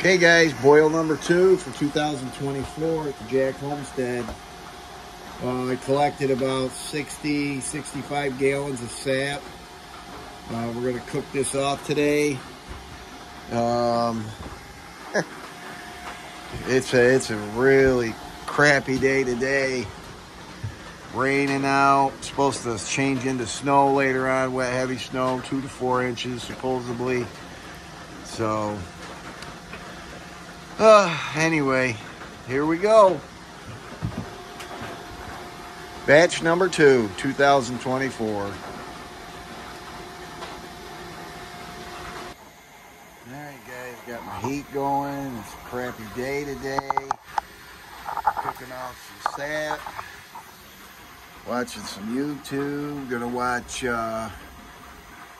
Okay guys, boil number 2 for 2024 at the Jack Homestead. I collected about 65 gallons of sap. We're going to cook this off today. It's a really crappy day today. Raining out, supposed to change into snow later on, wet heavy snow, 2 to 4 inches supposedly. So anyway, here we go. Batch number 2, 2024. All right, guys, got my heat going. It's a crappy day today. Cooking off some sap. Watching some YouTube. Gonna watch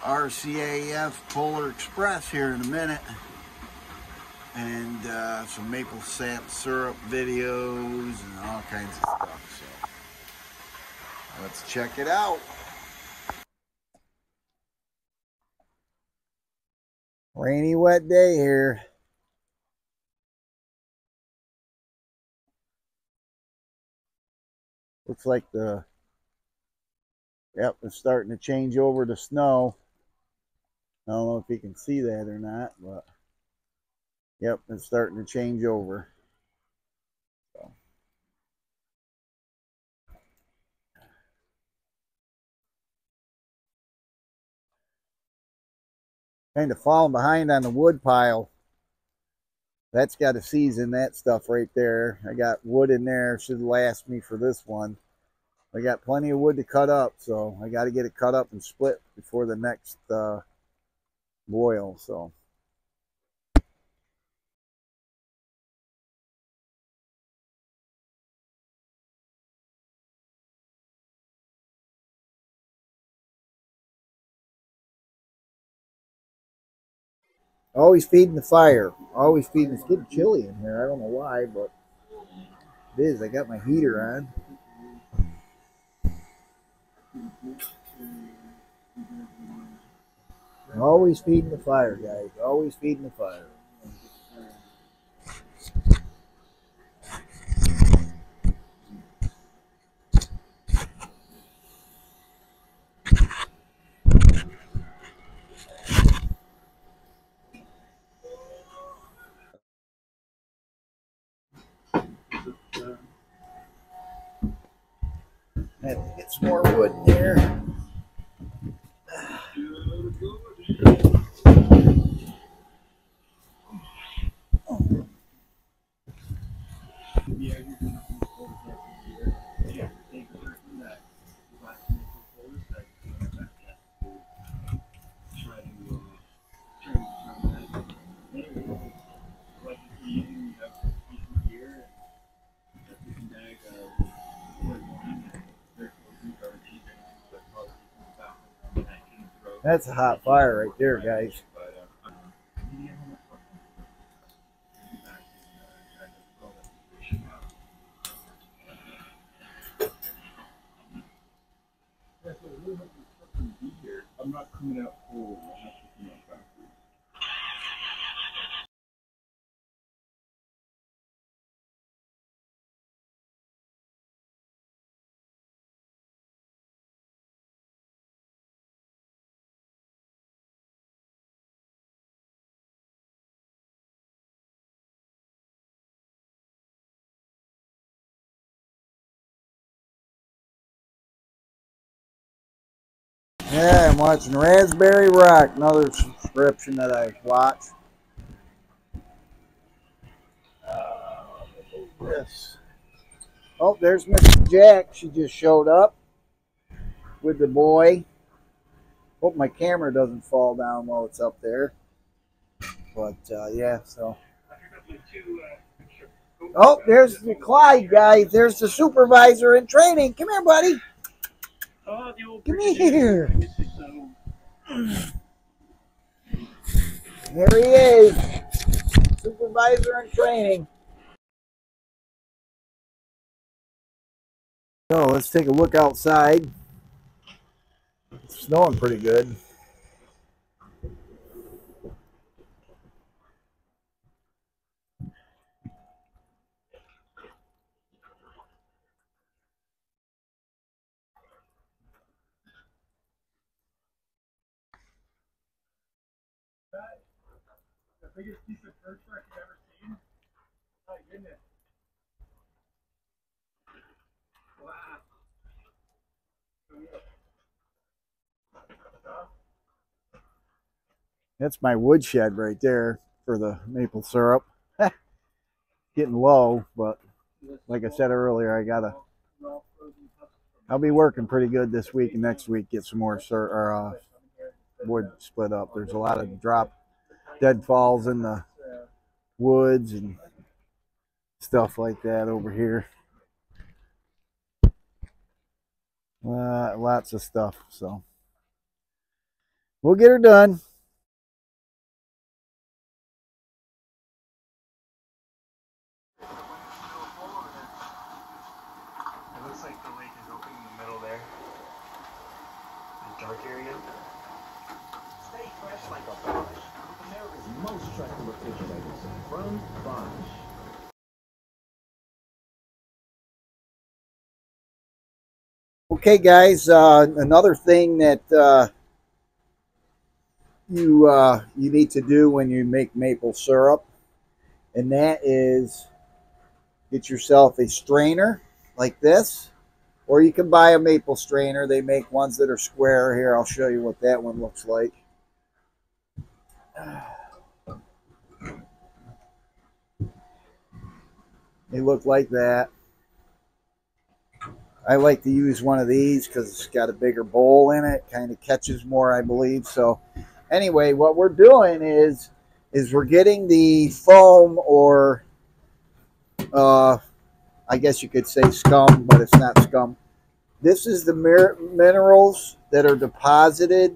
RCAF Polar Express here in a minute. And some maple sap syrup videos and all kinds of stuff. So let's check it out. Rainy, wet day here. Looks like it's starting to change over to snow. I don't know if you can see that or not, but yep, it's starting to change over. So. Kind of falling behind on the wood pile. That's got to season that stuff right there. I got wood in there. Should last me for this one. I got plenty of wood to cut up, so I got to get it cut up and split before the next boil. So. Always feeding the fire. Always feeding. It's getting chilly in here. I don't know why, but it is. I got my heater on. Always feeding the fire, guys. Always feeding the fire. I have to get some more wood in there. That's a hot fire right there, guys. I'm not coming out cold. I have to come out backwards. Yeah, I'm watching Raspberry Rock, another subscription that I watch. Yes. Oh, there's Mr. Jack. She just showed up with the boy. Hope my camera doesn't fall down while it's up there. But yeah, so. Oh, there's the Clyde guy. There's the supervisor in training. Come here, buddy. Come here. There he is. Supervisor in training. So let's take a look outside. It's snowing pretty good. biggest piece of perch bark you've ever seen? My goodness. Wow. That's my woodshed right there for the maple syrup. Getting low, but like I said earlier, I'll be working pretty good this week and next week. Get some more wood split up. There's a lot of deadfalls in the woods and stuff like that over here. Lots of stuff. So we'll get her done. It looks like the lake is open in the middle there. The dark area. Stay fresh like a Bosch. America's most trusted refrigerators from Bosch. Okay, guys. Another thing that you need to do when you make maple syrup, and that is get yourself a strainer like this, or you can buy a maple strainer. They make ones that are square. Here, I'll show you what that one looks like. They look like that. I like to use one of these because it's got a bigger bowl in it. Kind of catches more, I believe. So anyway, what we're doing is we're getting the foam, or I guess you could say scum, but it's not scum. This is the minerals that are deposited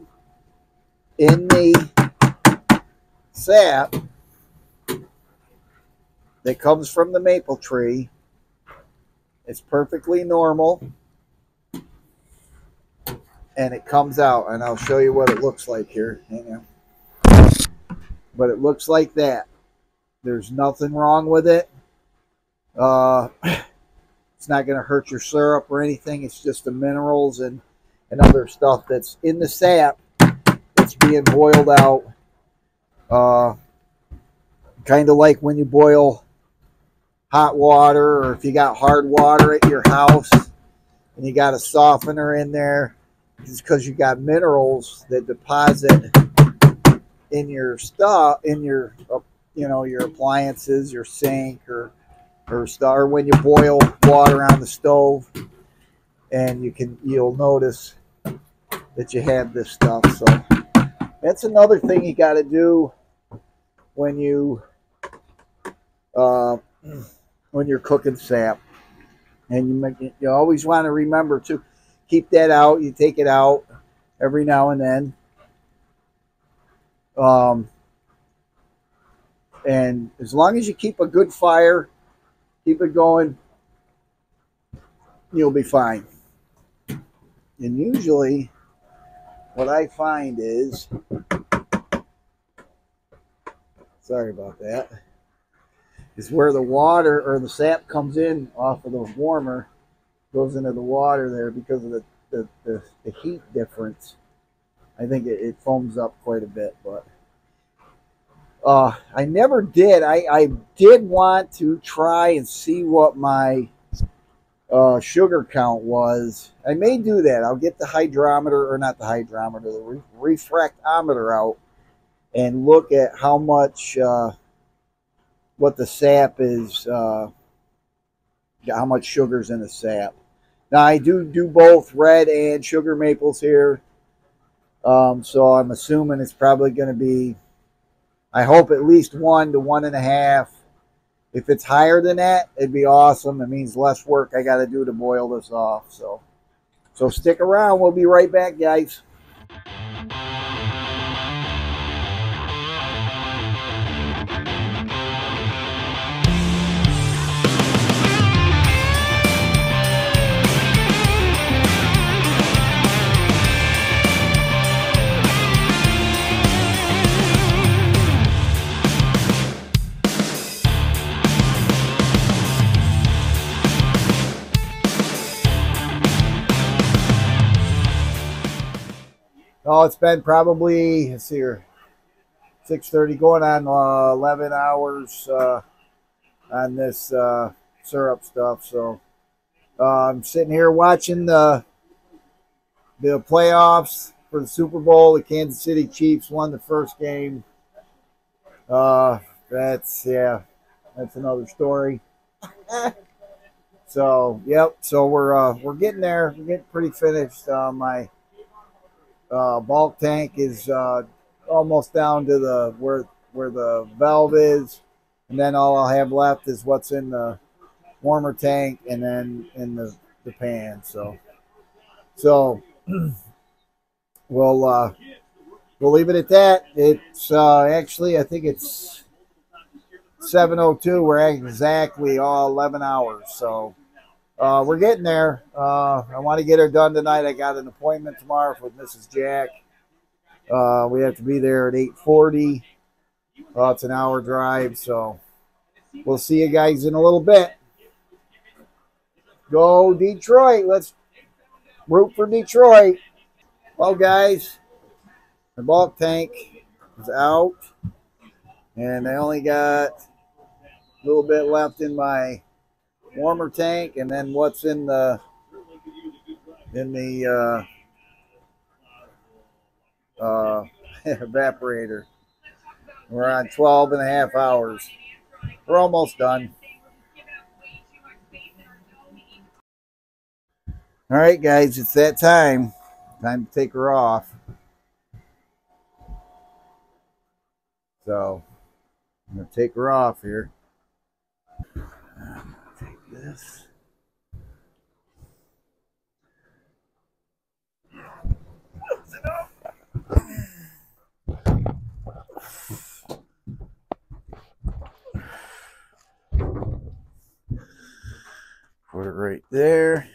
in the sap that comes from the maple tree. It's perfectly normal, and it comes out, and I'll show you what it looks like here. Hang on. But it looks like that. There's nothing wrong with it. It's not going to hurt your syrup or anything. It's just the minerals and other stuff that's in the sap that's being boiled out. Kind of like when you boil hot water, or if you got hard water at your house and you got a softener in there, it's because you got minerals that deposit in your stuff, in your your appliances, your sink, or when you boil water on the stove, and you'll notice that you have this stuff. So that's another thing you got to do when you're cooking sap. And you always want to remember to keep that out. You take it out every now and then. And as long as you keep a good fire, keep it going, you'll be fine. And usually what I find is, sorry about that, is where the water or the sap comes in off of the warmer, goes into the water there because of the heat difference. I think it foams up quite a bit, but I never did. I did want to try and see what my sugar count was. I may do that. I'll get the hydrometer, or not the hydrometer, the refractometer out and look at how much, what the sap is, how much sugar's in the sap. Now, I do both red and sugar maples here. So I'm assuming it's probably going to be, I hope, at least 1 to 1.5. If it's higher than that, it'd be awesome. It means less work I got to do to boil this off. So stick around. We'll be right back, guys. Oh, it's been probably, let's see here, 6:30, going on 11 hours on this syrup stuff. So I'm sitting here watching the playoffs for the Super Bowl. The Kansas City Chiefs won the first game. That's another story. So yep. So we're getting there. We're getting pretty finished. My bulk tank is almost down to the where the valve is, and then all I'll have left is what's in the warmer tank, and then in the pan. So we'll leave it at that. It's actually, I think it's 7:02. We're exactly all 11 hours. So we're getting there. I want to get her done tonight. I got an appointment tomorrow with Mrs. Jack. We have to be there at 8:40. It's an hour drive, so we'll see you guys in a little bit. Go Detroit. Let's root for Detroit. Well, guys, the bulk tank is out, and I only got a little bit left in my warmer tank, and then what's in the evaporator. We're on 12 and a half hours. We're almost done. All right, guys, it's that time. Time to take her off. So I'm going to take her off here. Take this. Put it right there.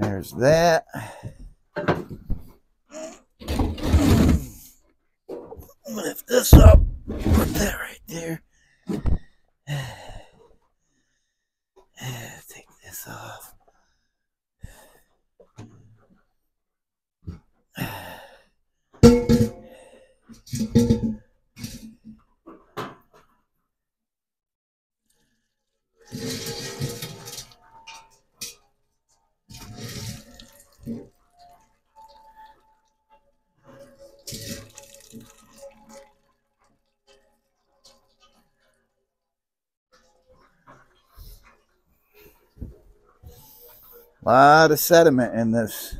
There's that. Lift this up. Put that right there. Take this off. A lot of sediment in this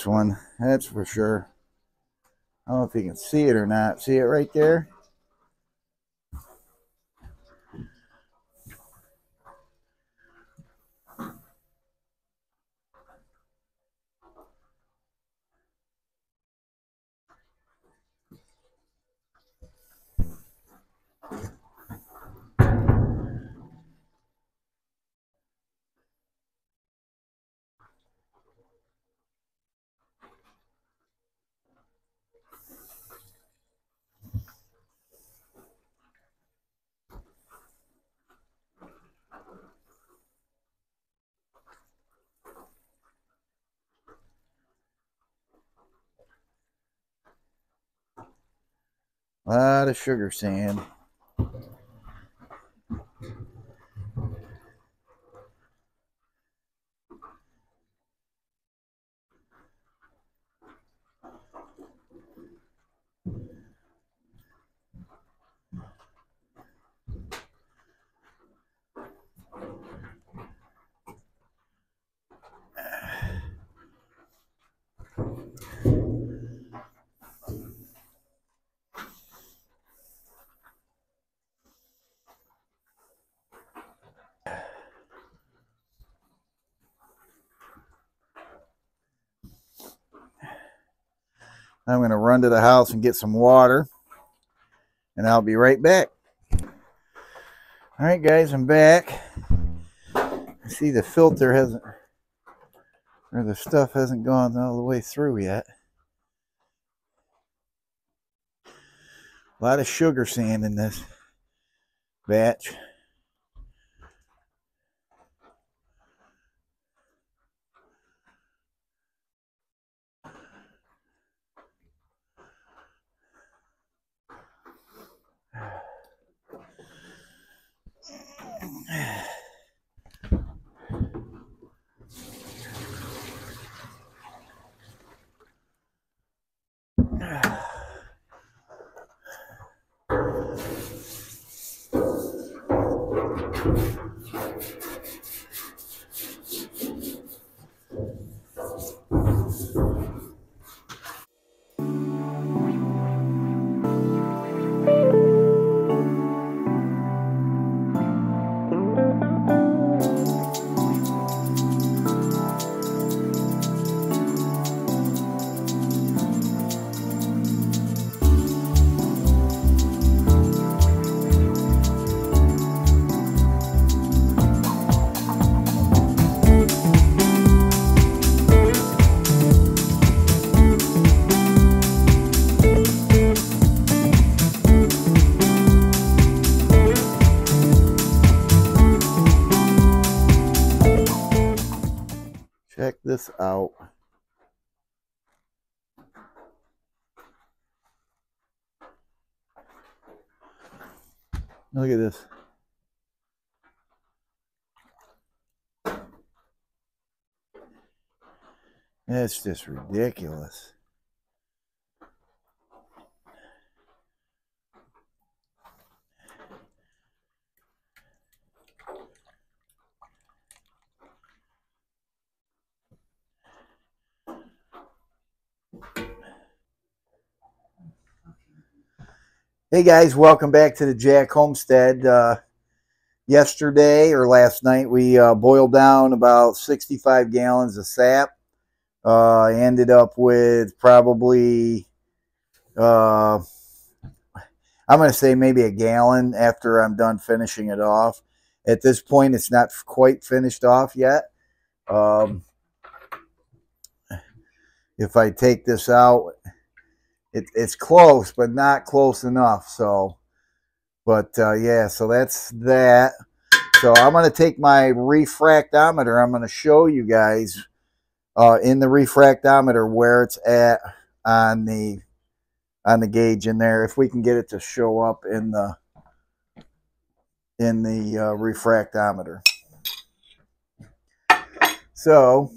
one, that's for sure. I don't know if you can see it or not. See it right there? A lot of sugar sand. I'm going to run to the house and get some water, and I'll be right back. All right, guys, I'm back. I see the filter hasn't, or the stuff hasn't gone all the way through yet. A lot of sugar sand in this batch. Check this out. Look at this. That's just ridiculous. Hey guys, welcome back to the Jack Homestead. Yesterday or last night we boiled down about 65 gallons of sap. I ended up with probably I'm going to say maybe a gallon after I'm done finishing it off. At this point it's not quite finished off yet. If I take this out, it's close, but not close enough. So, but yeah, so that's that. So I'm going to take my refractometer. I'm going to show you guys in the refractometer where it's at on the gauge in there. If we can get it to show up in the refractometer. So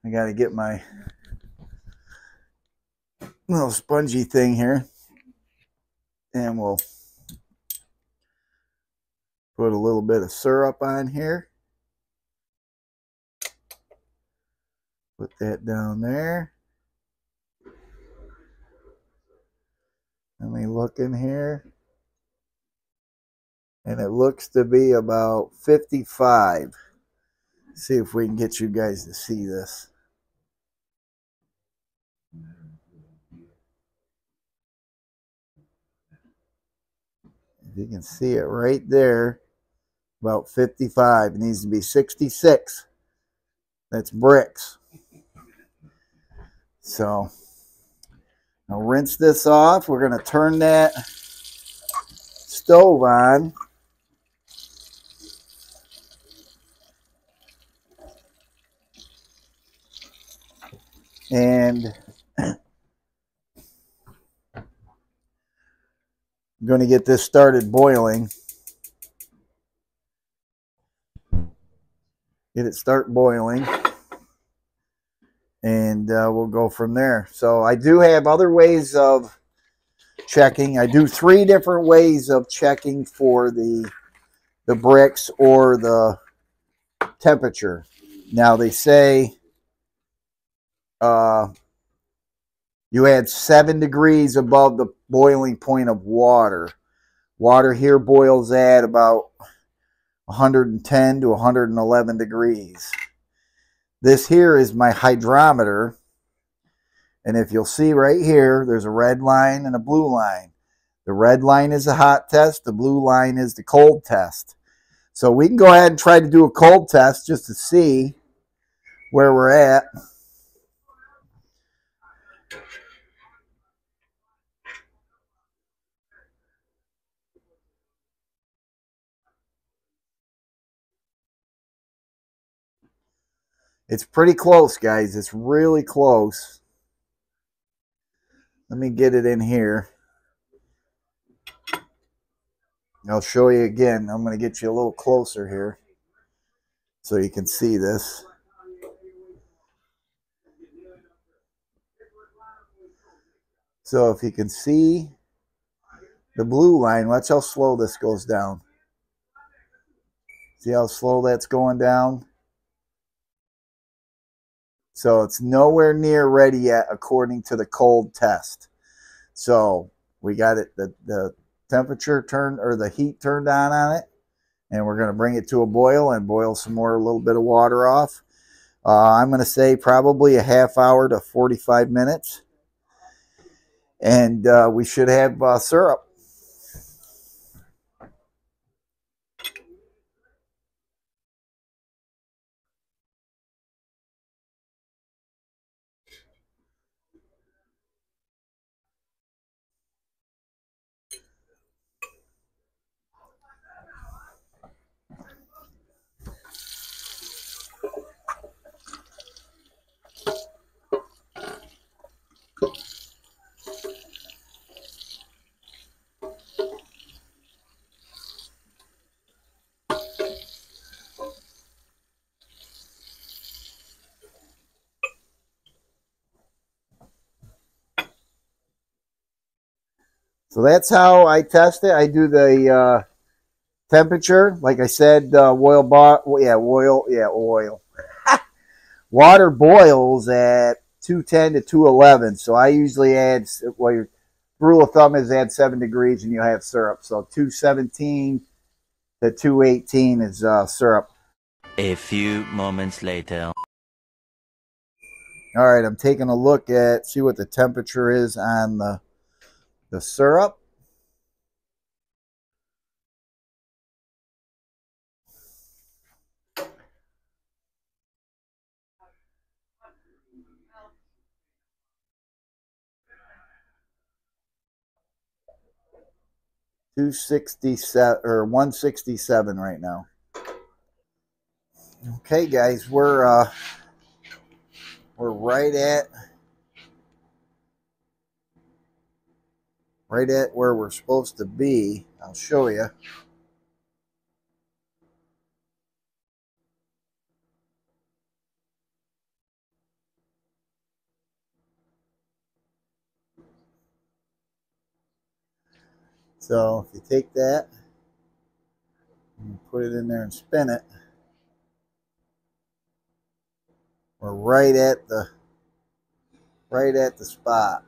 I got to get my little spongy thing here, and we'll put a little bit of syrup on here. Put that down there. Let me look in here, and it looks to be about 55. See if we can get you guys to see this. You can see it right there, about 55. It needs to be 66. That's bricks. So I'll rinse this off. We're going to turn that stove on. And I'm going to get this started boiling. Get it start boiling. And we'll go from there. So I do have other ways of checking. I do 3 different ways of checking for the bricks or the temperature. Now they say you add 7 degrees above the boiling point of water. Water here boils at about 110 to 111 degrees. This here is my hydrometer, And if you'll see right here, there's a red line and a blue line. The red line is the hot test. The blue line is the cold test. So we can go ahead and try to do a cold test just to see where we're at. It's pretty close, guys. It's really close. Let me get it in here. I'll show you again. I'm going to get you a little closer here so you can see this. So if you can see the blue line, watch how slow this goes down. See how slow that's going down? So it's nowhere near ready yet according to the cold test. So we got it, the temperature turned, or the heat turned on it, and we're going to bring it to a boil and boil some more, a little bit of water off. I'm going to say probably a half hour to 45 minutes. And we should have syrup. So that's how I test it. I do the temperature, like I said, oil. Water boils at 210 to 211. So I usually add, well, your rule of thumb is add 7 degrees and you'll have syrup. So 217 to 218 is syrup. A few moments later. All right, I'm taking a look at, see what the temperature is on the syrup. $267 or $167 right now. Okay, guys, we're right at where we're supposed to be. I'll show you. So if you take that and put it in there and spin it, we're right at the spot.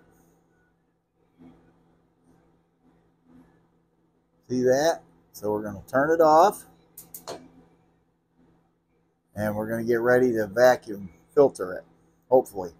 See that? So we're going to turn it off, and we're going to get ready to vacuum filter it, hopefully.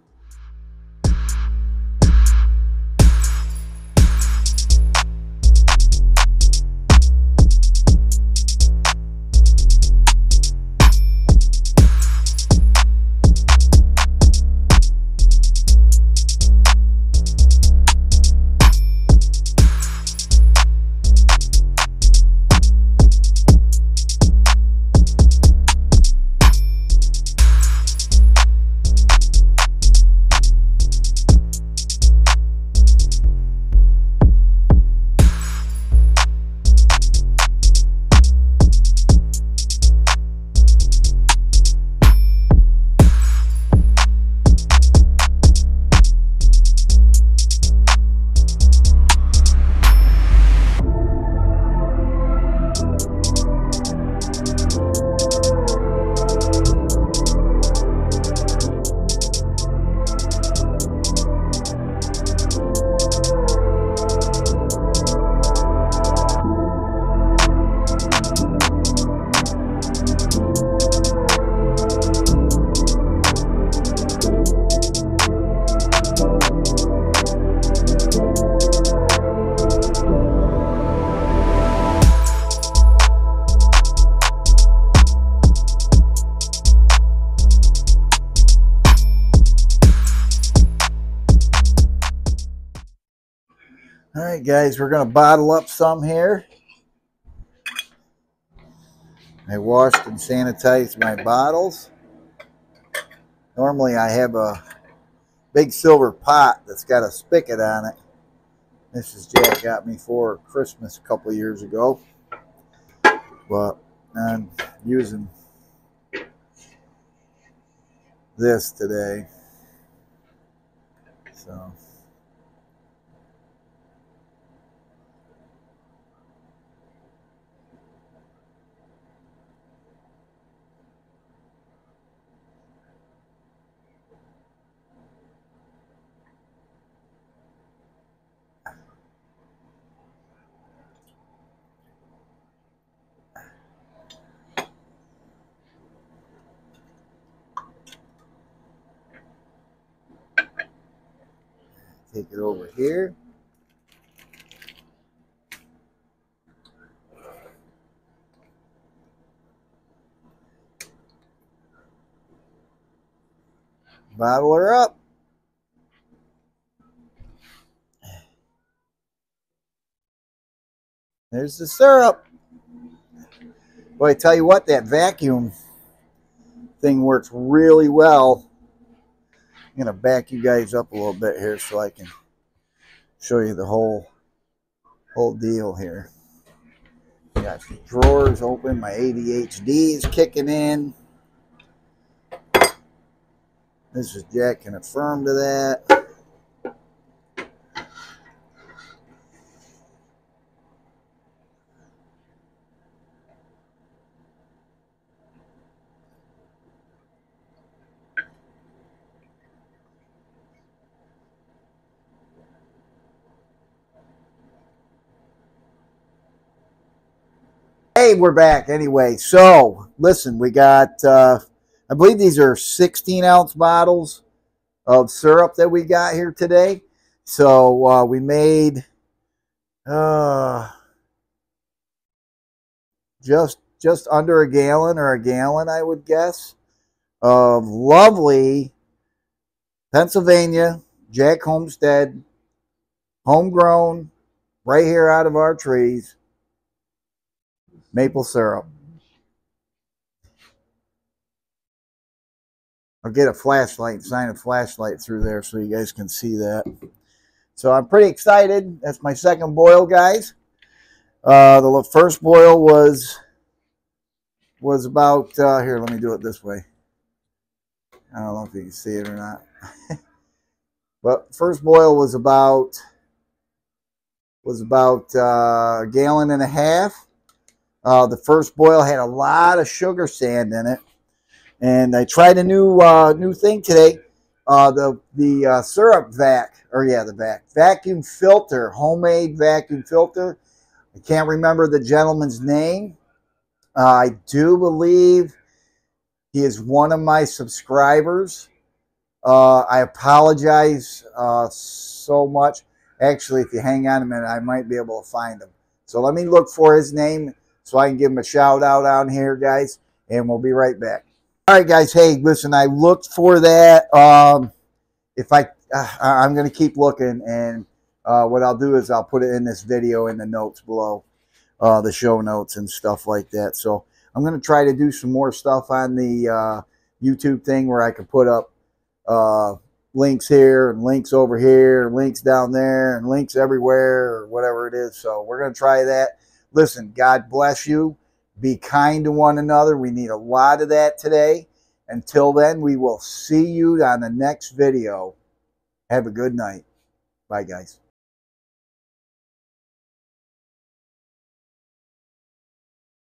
right, guys, we're going to bottle up some here. I washed and sanitized my bottles. Normally I have a big silver pot that's got a spigot on it. Mrs. Jack got me for Christmas a couple years ago. But I'm using this today. So take it over here. Bottle her up. There's the syrup. Boy, I tell you what, that vacuum thing works really well. I'm going to back you guys up a little bit here so I can show you the whole deal here. Got the drawers open. My ADHD is kicking in. Mrs. Jack can affirm to that. Hey, we're back anyway. So, listen, we got, I believe these are 16-ounce bottles of syrup that we got here today. So, we made just under a gallon, or a gallon, I would guess, of lovely Pennsylvania Jack Homestead, homegrown, right here out of our trees, maple syrup. I'll get a flashlight, shine a flashlight through there so you guys can see that. So I'm pretty excited. That's my second boil, guys. The first boil was about, here, let me do it this way. I don't know if you can see it or not. But first boil was about a gallon and a half. The first boil had a lot of sugar sand in it, and I tried a new thing today. The syrup vacuum filter, homemade vacuum filter. I can't remember the gentleman's name. I do believe he is one of my subscribers. I apologize so much. Actually, if you hang on a minute, I might be able to find him. So let me look for his name so I can give him a shout out on here, guys, and we'll be right back. All right, guys. Hey, listen, I looked for that. I'm going to keep looking, and what I'll do is I'll put it in this video in the notes below, the show notes and stuff like that. So I'm going to try to do some more stuff on the YouTube thing where I can put up links here and links over here, and links down there, and links everywhere, or whatever it is. So we're going to try that. Listen, God bless you. Be kind to one another. We need a lot of that today. Until then, we will see you on the next video. Have a good night. Bye, guys.